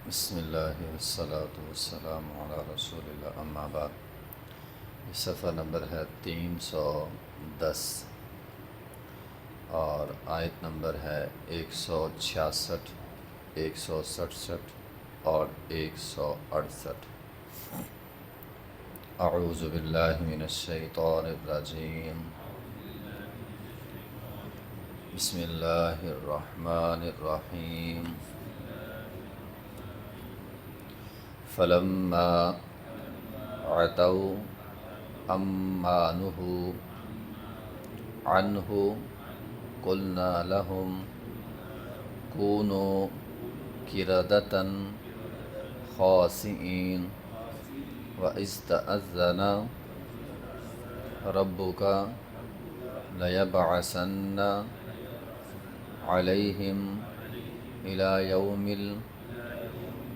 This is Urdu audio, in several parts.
بسم اللہ والصلاة والسلام علی رسول اللہ اما بعد۔ صفحہ نمبر ہے 310 اور آیت نمبر ہے 166، 167 اور 168۔ اعوذ باللہ من الشیطان الرجیم، بسم اللہ الرحمن الرحیم۔ فلما عتوا عما نهوا عنه قلنا لهم كونوا قردة خاسئين وإذ تأذن ربك ليبعثن عليهم إلى يوم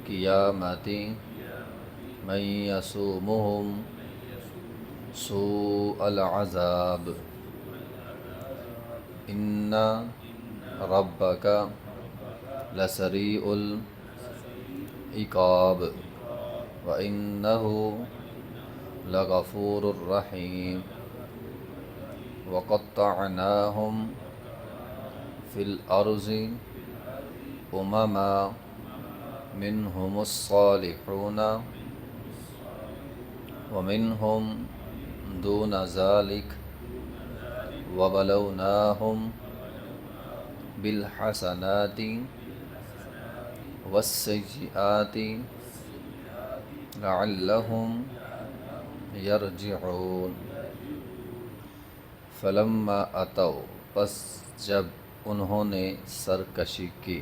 القيامة من يسومهم سوء العذاب إن ربك لسريع العقاب وإنه لغفور رحيم وقطعناهم في الأرض أمما منهم الصالحون ومنهم دون ذلك وبلوناهم بالحسنات والسيئات لعلهم يرجعون۔ فلما اتوا، پس جب انہوں نے سرکشی کی،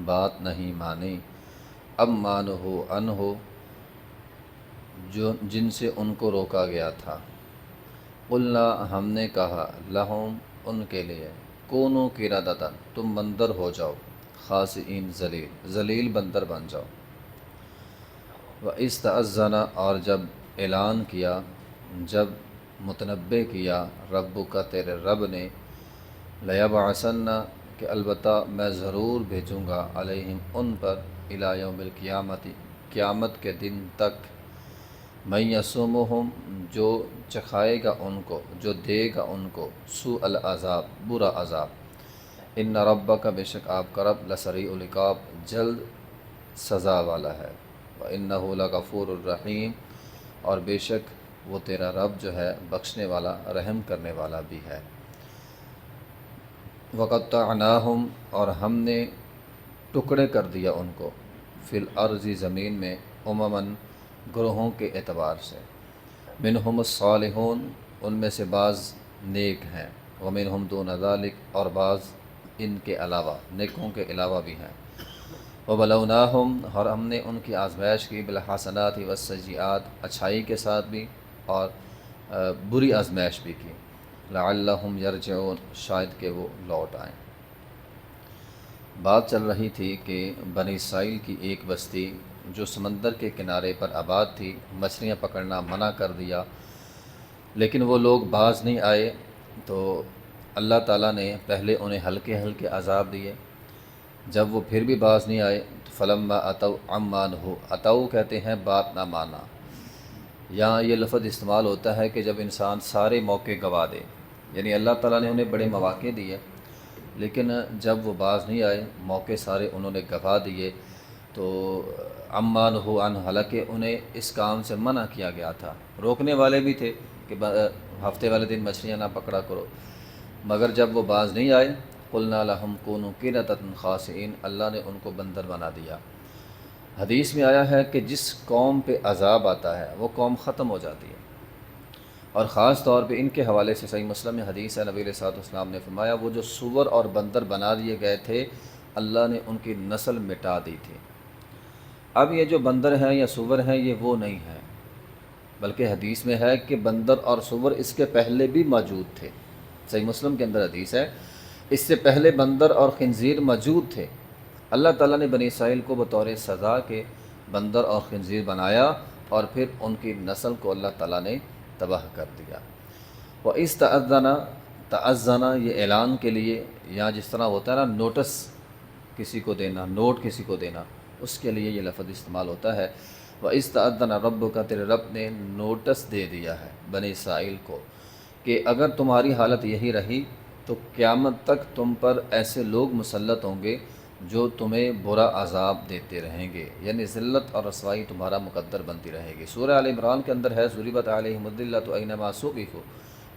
بات نہیں مانی، اما نہوا عنہ، جن سے ان کو روکا گیا تھا، قلنا، ہم نے کہا، لہم، ان کے لیے، کونوا قردۃ، تم بندر ہو جاؤ، خاسئین، ذلیل بندر بن جاؤ، وَإِذْ تَأَذَّنَ، اور جب اعلان کیا، جب متنبع کیا، ربک، تیرے رب نے، لَيَبْعَثَنَّ، کہ البتہ میں ضرور بھیجوں گا، علیہم، ان پر، الی یوم القیامت، قیامت کے دن تک، من یسومہم، جو چکھائے گا ان کو، جو دے گا ان کو، سوء العذاب، برا عذاب، ان ربک، بے شک آپ کا رب، لسریع العقاب، جلد سزا والا ہے، وَإِنَّهُ لَغَفُورٌ الرحیم، اور بے شک وہ تیرا رب جو ہے بخشنے والا، رحم کرنے والا بھی ہے۔ وَقَطَّعْنَاهُمْ، اور ہم نے ٹکڑے کر دیا ان کو، فی الارض، زمین میں، امماً، گروہوں کے اعتبار سے، منہم الصالحون، ان میں سے بعض نیک ہیں، ومنہم دون ذلک، اور بعض ان کے علاوہ، نیکوں کے علاوہ بھی ہیں، وبلوناہم، اور ہم نے ان کی آزمائش کی، بالحسنات والسیئات، اچھائی کے ساتھ بھی اور بری آزمائش بھی کی، لعلہم یرجعون، شاید کہ وہ لوٹ آئیں۔ بات چل رہی تھی کہ بنی اسرائیل کی ایک بستی جو سمندر کے کنارے پر آباد تھی، مچھلیاں پکڑنا منع کر دیا، لیکن وہ لوگ باز نہیں آئے، تو اللہ تعالیٰ نے پہلے انہیں ہلکے ہلکے عذاب دیے، جب وہ پھر بھی باز نہیں آئے تو فلما اتوا عما نہوا، اتوا کہتے ہیں بات نہ مانا، یہاں یہ لفظ استعمال ہوتا ہے کہ جب انسان سارے موقع گوا دے، یعنی اللہ تعالیٰ نے انہیں بڑے مواقع دیے، لیکن جب وہ باز نہیں آئے، موقع سارے انہوں نے گوا دیے، تو عما نہوا عنہ، حالانکہ انہیں اس کام سے منع کیا گیا تھا، روکنے والے بھی تھے کہ ہفتے والے دن مچھلیاں نہ پکڑا کرو، مگر جب وہ باز نہیں آئے، قلنا لہم کونوا قردۃ خاسئین، اللہ نے ان کو بندر بنا دیا۔ حدیث میں آیا ہے کہ جس قوم پہ عذاب آتا ہے وہ قوم ختم ہو جاتی ہے، اور خاص طور پہ ان کے حوالے سے صحیح مسلم میں حدیث ہے، نبی علیہ الصلوۃ والسلام نے فرمایا، وہ جو سور اور بندر بنا دیے گئے تھے، اللہ نے ان کی نسل مٹا دی تھی۔ اب یہ جو بندر ہیں یا سور ہیں، یہ وہ نہیں ہیں، بلکہ حدیث میں ہے کہ بندر اور سور اس کے پہلے بھی موجود تھے، صحیح مسلم کے اندر حدیث ہے، اس سے پہلے بندر اور خنزیر موجود تھے، اللہ تعالیٰ نے بنی اسرائیل کو بطور سزا کے بندر اور خنزیر بنایا، اور پھر ان کی نسل کو اللہ تعالیٰ نے تباہ کر دیا۔ وَإِذْ تَأَذَّنَ، یہ اعلان کے لیے، یا جس طرح ہوتا ہے نا نوٹس کسی کو دینا، نوٹ کسی کو دینا، اس کے لیے یہ لفظ استعمال ہوتا ہے۔ وَإِسْتَأَذَّنَ رَبُّكَ، تیرے رب نے نوٹس دے دیا ہے بنی اسرائیل کو کہ اگر تمہاری حالت یہی رہی تو قیامت تک تم پر ایسے لوگ مسلط ہوں گے جو تمہیں برا عذاب دیتے رہیں گے، یعنی ذلت اور رسوائی تمہارا مقدر بنتی رہے گی۔ سورہ آل عمران کے اندر ہے ضُرِبَتْ عَلَيْهِمُ الذِّلَّةُ أَيْنَمَا ثُقِفُوا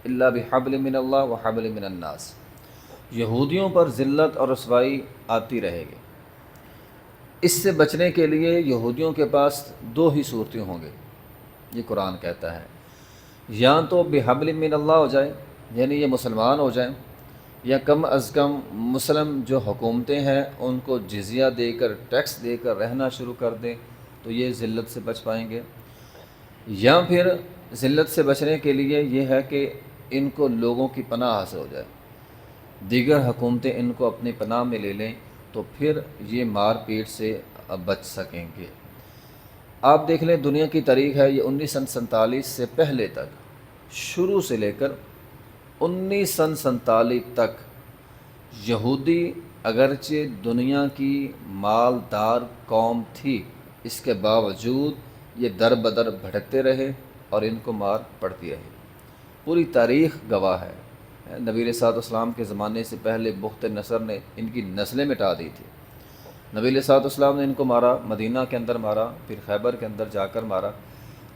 إِلَّا بِحَبْلٍ مِّنَ اللَّهِ وَحَبْلٍ مِّنَ النَّاسِ، یہودیوں پر ذلت اور رسوائی آتی رہے گی۔ اس سے بچنے کے لیے یہودیوں کے پاس دو ہی صورتیں ہوں گے، یہ قرآن کہتا ہے، یا تو بحبل من اللہ ہو جائے، یعنی یہ مسلمان ہو جائیں، یا کم از کم مسلم جو حکومتیں ہیں ان کو جزیہ دے کر، ٹیکس دے کر رہنا شروع کر دیں تو یہ ذلت سے بچ پائیں گے، یا پھر ذلت سے بچنے کے لیے یہ ہے کہ ان کو لوگوں کی پناہ حاصل ہو جائے، دیگر حکومتیں ان کو اپنی پناہ میں لے لیں تو پھر یہ مار پیٹ سے بچ سکیں گے۔ آپ دیکھ لیں دنیا کی تاریخ ہے، یہ 1947 سے پہلے تک، شروع سے لے کر 1947 تک یہودی اگرچہ دنیا کی مالدار قوم تھی، اس کے باوجود یہ در بدر بھٹکتے رہے اور ان کو مار پڑتی رہی۔ پوری تاریخ گواہ ہے۔ نبی علیہ الصلوۃ والسلام کے زمانے سے پہلے بخت نصر نے ان کی نسلیں مٹا دی تھی۔ نبی علیہ الصلوۃ والسلام نے ان کو مارا، مدینہ کے اندر مارا، پھر خیبر کے اندر جا کر مارا،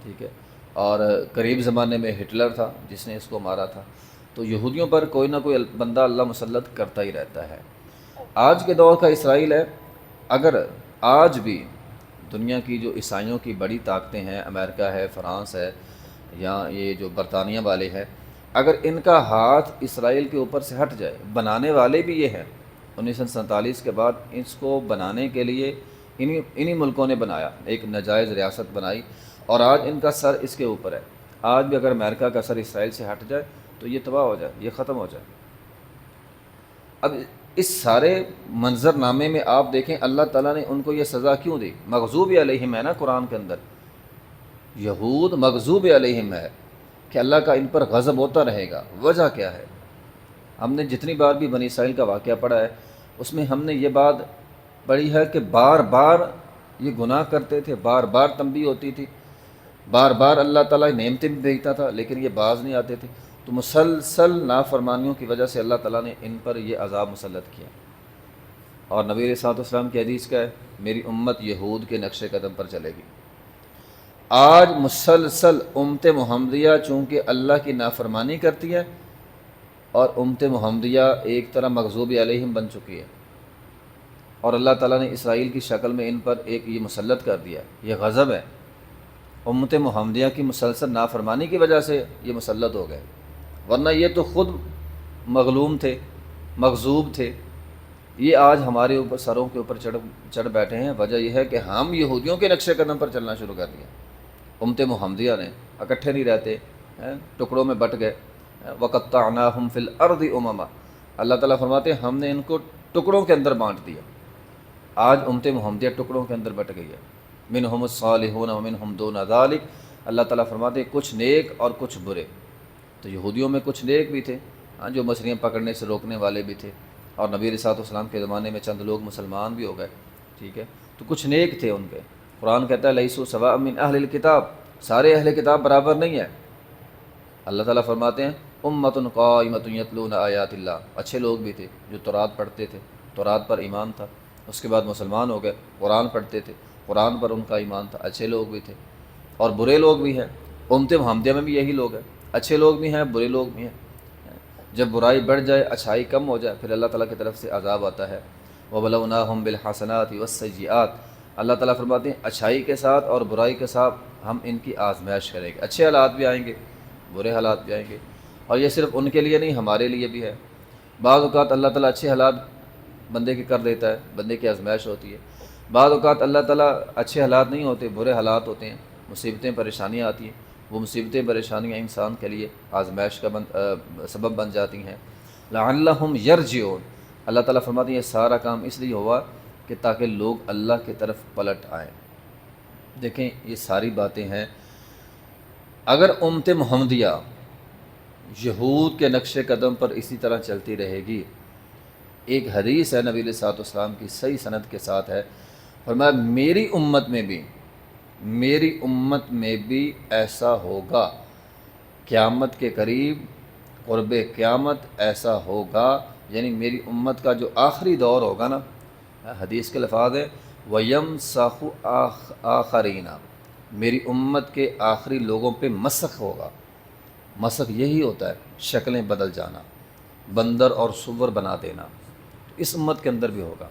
ٹھیک ہے، اور قریب زمانے میں ہٹلر تھا جس نے اس کو مارا تھا۔ تو یہودیوں پر کوئی نہ کوئی بندہ اللہ مسلط کرتا ہی رہتا ہے۔ آج کے دور کا اسرائیل ہے، اگر آج بھی دنیا کی جو عیسائیوں کی بڑی طاقتیں ہیں، امریکہ ہے، فرانس ہے، یا یہ جو برطانیہ والے ہیں، اگر ان کا ہاتھ اسرائیل کے اوپر سے ہٹ جائے، بنانے والے بھی یہ ہیں، 1947 کے بعد اس کو بنانے کے لیے انہی ملکوں نے بنایا، ایک ناجائز ریاست بنائی، اور آج ان کا سر اس کے اوپر ہے۔ آج بھی اگر امریکہ کا سر اسرائیل سے ہٹ جائے تو یہ تباہ ہو جائے، یہ ختم ہو جائے۔ اب اس سارے منظر نامے میں آپ دیکھیں اللہ تعالیٰ نے ان کو یہ سزا کیوں دی؟ مغضوب علیہم ہے نا قرآن کے اندر، یہود مغضوب علیہم ہے کہ اللہ کا ان پر غضب ہوتا رہے گا۔ وجہ کیا ہے؟ ہم نے جتنی بار بھی بنی اسرائیل کا واقعہ پڑھا ہے اس میں ہم نے یہ بات پڑھی ہے کہ بار بار یہ گناہ کرتے تھے، بار بار تنبیہ ہوتی تھی، بار بار اللہ تعالیٰ نعمتیں بھی بھیجتا تھا لیکن یہ باز نہیں آتے تھے، تو مسلسل نافرمانیوں کی وجہ سے اللہ تعالیٰ نے ان پر یہ عذاب مسلط کیا۔ اور نبی علیہ الصلوۃ والسلام کی حدیث کیا ہے؟ میری امت یہود کے نقش قدم پر چلے گی۔ آج مسلسل امت محمدیہ چونکہ اللہ کی نافرمانی کرتی ہے، اور امت محمدیہ ایک طرح مغضوب علیہم بن چکی ہے، اور اللہ تعالیٰ نے اسرائیل کی شکل میں ان پر ایک یہ مسلط کر دیا، یہ غضب ہے۔ امت محمدیہ کی مسلسل نافرمانی کی وجہ سے یہ مسلط ہو گئے، ورنہ یہ تو خود مغلوم تھے، مغضوب تھے۔ یہ آج ہمارے اوپر سروں کے اوپر چڑھ بیٹھے ہیں، وجہ یہ ہے کہ ہم یہودیوں کے نقش قدم پر چلنا شروع کر دیا۔ امت محمدیہ نے اکٹھے نہیں رہتے، ٹکڑوں میں بٹ گئے۔ وَقَطَّعْنَاهُمْ فِي الْأَرْضِ أُمَمًا، اللہ تعالیٰ فرماتے ہیں ہم نے ان کو ٹکڑوں کے اندر بانٹ دیا۔ آج امت محمدیہ ٹکڑوں کے اندر بٹ گئی ہے، منہم الصالحون ومنہم دون ذالک، اللہ تعالیٰ فرماتے ہیں کچھ نیک اور کچھ برے۔ تو یہودیوں میں کچھ نیک بھی تھے، جو مچھلیاں پکڑنے سے روکنے والے بھی تھے، اور نبی علیہ السلام کے زمانے میں چند لوگ مسلمان بھی ہو گئے، ٹھیک ہے، تو کچھ نیک تھے ان کے۔ قرآن کہتا ہے لیسوا سواء من اہل الکتاب، سارے اہل کتاب برابر نہیں ہے۔ اللہ تعالیٰ فرماتے ہیں امۃ قائمۃ یتلون آیات اللہ، اچھے لوگ بھی تھے جو تورات پڑھتے تھے، تورات پر ایمان تھا، اس کے بعد مسلمان ہو گئے، قرآن پڑھتے تھے، قرآن پر ان کا ایمان تھا، اچھے لوگ بھی تھے، اور برے لوگ بھی ہیں۔ امت محمدیہ میں بھی یہی لوگ ہیں، اچھے لوگ بھی ہیں، برے لوگ بھی ہیں۔ جب برائی بڑھ جائے، اچھائی کم ہو جائے، پھر اللہ تعالیٰ کی طرف سے عذاب آتا ہے۔ وَبَلَوْنَاهُمْ بِالْحَسَنَاتِ وَالسَّيِّئَاتِ، اللہ تعالیٰ فرماتے ہیں اچھائی کے ساتھ اور برائی کے ساتھ ہم ان کی آزمائش کریں گے۔ اچھے حالات بھی آئیں گے، برے حالات بھی آئیں گے، اور یہ صرف ان کے لیے نہیں ہمارے لیے بھی ہے۔ بعض اوقات اللہ تعالیٰ اچھے حالات بندے کے کر دیتا ہے، بندے کی آزمائش ہوتی ہے۔ بعض اوقات اللہ تعالیٰ اچھے حالات نہیں ہوتے، برے حالات ہوتے ہیں، مصیبتیں پریشانیاں آتی ہیں، وہ مصیبتیں پریشانیاں انسان کے لیے آزمائش کا سبب بن جاتی ہیں۔ لعلہم یرجعون، اللہ تعالیٰ فرماتے ہیں یہ سارا کام اس لیے ہوا کہ تاکہ لوگ اللہ کی طرف پلٹ آئیں۔ دیکھیں یہ ساری باتیں ہیں۔ اگر امت محمدیہ یہود کے نقش قدم پر اسی طرح چلتی رہے گی، ایک حدیث ہے نبی علیہ الصلوۃ والسلام کی صحیح سند کے ساتھ ہے، فرمایا میری امت میں بھی ایسا ہوگا، قیامت کے قریب قرب قیامت ایسا ہوگا، یعنی میری امت کا جو آخری دور ہوگا نا، حدیث کے الفاظ ہے وَيَمْسَخُ آخَرِينَ، میری امت کے آخری لوگوں پہ مسخ ہوگا۔ مسخ یہی ہوتا ہے شکلیں بدل جانا، بندر اور سور بنا دینا، اس امت کے اندر بھی ہوگا۔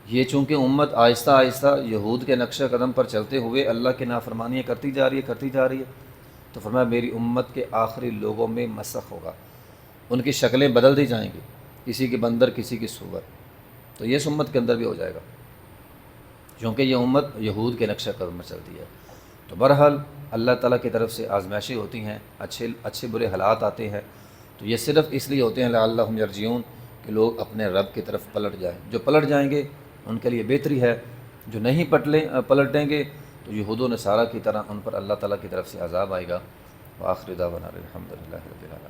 یہ چونکہ امت آہستہ آہستہ یہود کے نقشہ قدم پر چلتے ہوئے اللہ کی نافرمانیاں کرتی جا رہی ہے، تو فرمایا میری امت کے آخری لوگوں میں مسخ ہوگا، ان کی شکلیں بدل دی جائیں گی، کسی کی بندر کسی کی سور، تو یہ اس امت کے اندر بھی ہو جائے گا، کیونکہ یہ امت یہود کے نقشہ قدم میں چلتی ہے۔ تو بہرحال اللہ تعالیٰ کی طرف سے آزمائشیں ہوتی ہیں، اچھے برے حالات آتے ہیں، تو یہ صرف اس لیے ہوتے ہیں لعلہم یرجعون، کہ لوگ اپنے رب کی طرف پلٹ جائیں۔ جو پلٹ جائیں گے ان کے لیے بہتری ہے، جو نہیں پلٹیں گے تو یہود و نصارہ کی طرح ان پر اللہ تعالیٰ کی طرف سے عذاب آئے گا۔ وآخر دعوانا الحمدللہ رب العالمین۔